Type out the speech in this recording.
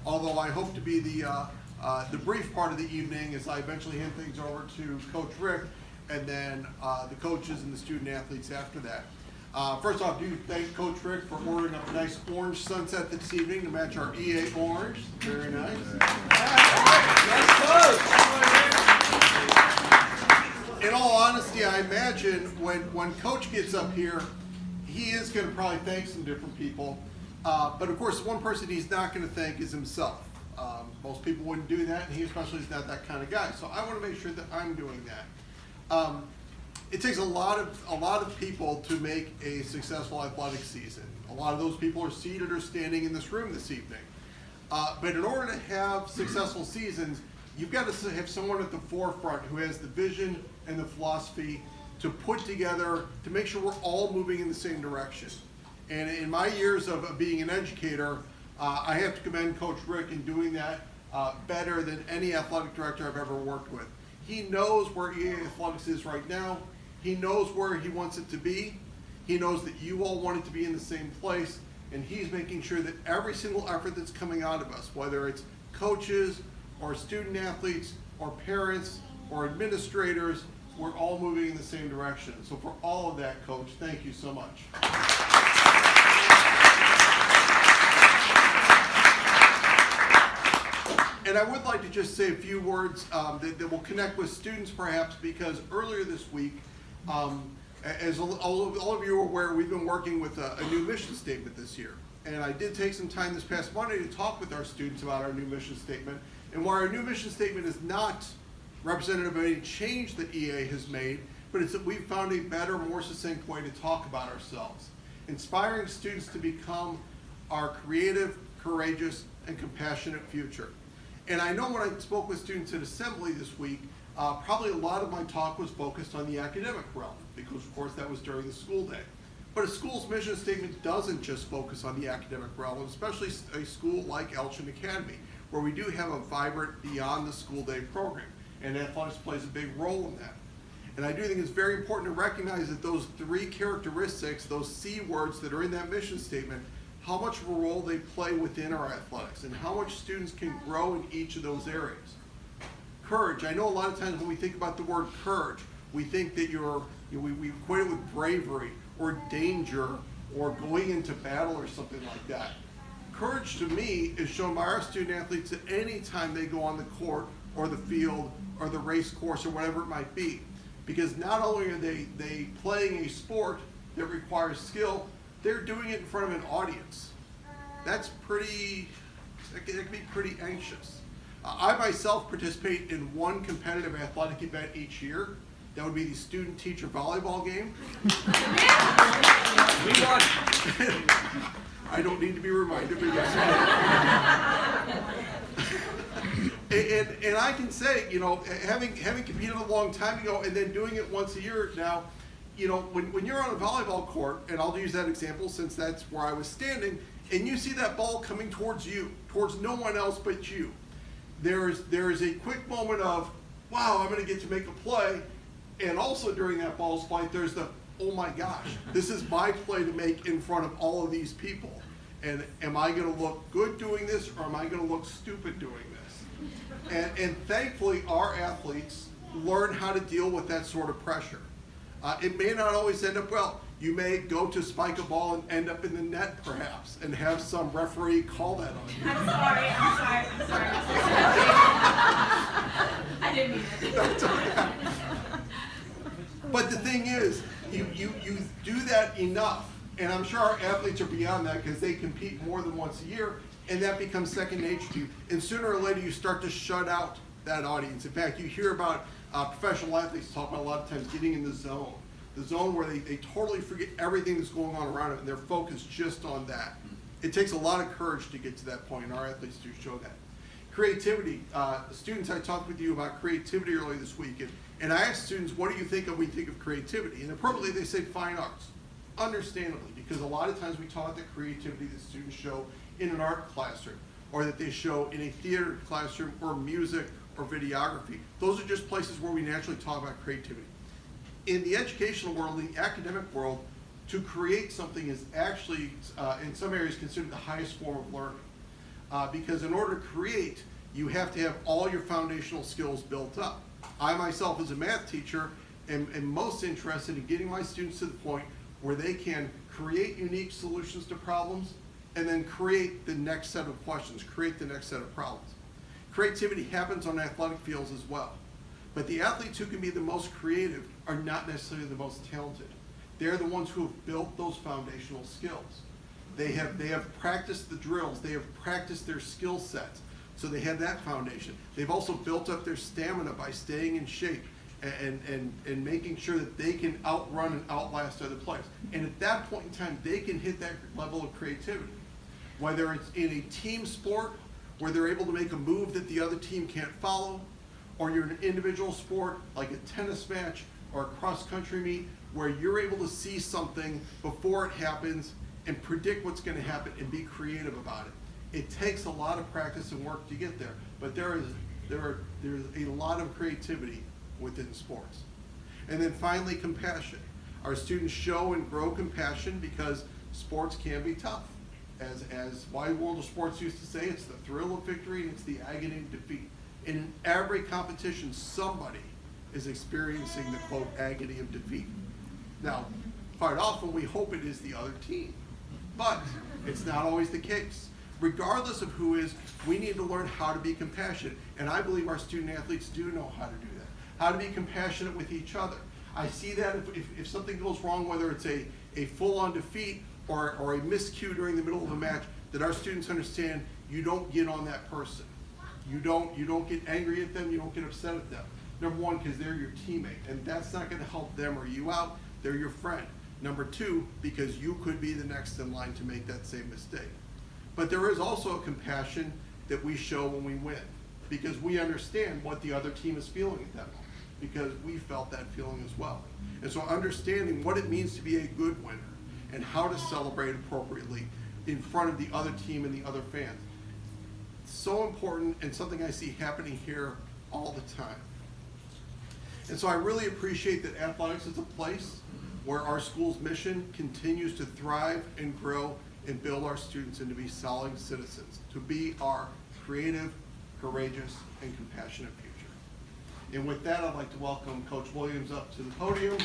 although I hope to be the brief part of the evening as I eventually hand things over to Coach Rick, and then the coaches and the student athletes after that. First off, do thank Coach Rick for ordering up a nice orange sunset this evening to match our EA orange. Very nice. In all honesty, I imagine when Coach gets up here, he is going to probably thank some different people. But of course, one person he's not going to thank is himself. Most people wouldn't do that, and he especially is not that kind of guy. So I want to make sure that I'm doing that. It takes a lot of people to make a successful athletic season. A lot of those people are seated or standing in this room this evening. But in order to have successful seasons, you've got to have someone at the forefront who has the vision and the philosophy to put together, to make sure we're all moving in the same direction. And in my years of being an educator, I have to commend Coach Rick in doing that better than any athletic director I've ever worked with. He knows where EA Athletics is right now. He knows where he wants it to be. He knows that you all want it to be in the same place, and he's making sure that every single effort that's coming out of us, whether it's coaches or student athletes or parents or administrators, we're all moving in the same direction. So for all of that, Coach, thank you so much. And I would like to just say a few words that will connect with students perhaps, because earlier this week, as all of you are aware, we've been working with a new mission statement this year. And I did take some time this past Monday to talk with our students about our new mission statement. And while our new mission statement is not representative of any change that EA has made, but it's that we've found a better, more succinct way to talk about ourselves. Inspiring students to become our creative, courageous, and compassionate future. And I know when I spoke with students at Assembly this week, probably a lot of my talk was focused on the academic realm, because of course that was during the school day. But a school's mission statement doesn't just focus on the academic realm, especially a school like Elgin Academy, where we do have a vibrant beyond the school day program, and athletics plays a big role in that. And I do think it's very important to recognize that those three characteristics, those C words that are in that mission statement, how much of a role they play within our athletics and how much students can grow in each of those areas. Courage. I know a lot of times when we think about the word courage, we think that we equate it with bravery or danger or going into battle or something like that. Courage to me is shown by our student athletes at any time they go on the court or the field or the race course or whatever it might be. Because not only are they playing a sport that requires skill, they're doing it in front of an audience. That can be pretty anxious. I myself participate in one competitive athletic event each year. That would be the student-teacher volleyball game. We won. I don't need to be reminded, but yes. And I can say, having competed a long time ago and then doing it once a year now, when you're on a volleyball court, and I'll use that example since that's where I was standing, and you see that ball coming towards you, towards no one else but you, there is a quick moment of, wow, I'm going to get to make a play, and also during that ball's flight, there's the, oh my gosh, this is my play to make in front of all of these people, and am I going to look good doing this, or am I going to look stupid doing this? And thankfully, our athletes learn how to deal with that sort of pressure. It may not always end up well. You may go to spike a ball and end up in the net, perhaps, and have some referee call that on you. I'm sorry. I didn't mean it. That's okay. But the thing is, you do that enough, and I'm sure our athletes are beyond that because they compete more than once a year, and that becomes second nature to you. And sooner or later, you start to shut out that audience. In fact, you hear about professional athletes talk about a lot of times getting in the zone where they totally forget everything that's going on around them, and they're focused just on that. It takes a lot of courage to get to that point, and our athletes do show that. Creativity. The students, I talked with you about creativity earlier this week, and I asked students, what do you think of when you think of creativity? And appropriately, they say fine arts. Understandably, because a lot of times we talk that creativity that students show in an art classroom, or that they show in a theater classroom, or music, or videography. Those are just places where we naturally talk about creativity. In the educational world, in the academic world, to create something is actually, in some areas, considered the highest form of learning. because in order to create, you have to have all your foundational skills built up. I myself, as a math teacher, am most interested in getting my students to the point where they can create unique solutions to problems and then create the next set of questions, create the next set of problems. Creativity happens on athletic fields as well. But the athletes who can be the most creative are not necessarily the most talented. They're the ones who have built those foundational skills. They have practiced the drills, they have practiced their skill sets, so they have that foundation. They've also built up their stamina by staying in shape and making sure that they can outrun and outlast other players. And at that point in time, they can hit that level of creativity. Whether it's in a team sport where they're able to make a move that the other team can't follow, or you're in an individual sport like a tennis match or a cross-country meet where you're able to see something before it happens and predict what's going to happen and be creative about it. It takes a lot of practice and work to get there, but there's a lot of creativity within sports. And then finally, compassion. Our students show and grow compassion because sports can be tough. As Wide World of Sports used to say, it's the thrill of victory and it's the agony of defeat. And in every competition, somebody is experiencing the, quote, agony of defeat. Now, quite often we hope it is the other team, but it's not always the case. Regardless of who is, we need to learn how to be compassionate, and I believe our student athletes do know how to do that. How to be compassionate with each other. I see that if something goes wrong, whether it's a full-on defeat or a miscue during the middle of a match, that our students understand you don't get on that person. You don't get angry at them, you don't get upset at them. Number one, because they're your teammate, and that's not going to help them or you out, they're your friend. Number two, because you could be the next in line to make that same mistake. But there is also a compassion that we show when we win, because we understand what the other team is feeling at that moment, because we felt that feeling as well. And so understanding what it means to be a good winner and how to celebrate appropriately in front of the other team and the other fans. It's so important and something I see happening here all the time. And so I really appreciate that athletics is a place where our school's mission continues to thrive and grow and build our students into be solid citizens, to be our creative, courageous, and compassionate future. And with that, I'd like to welcome Coach Williams up to the podium.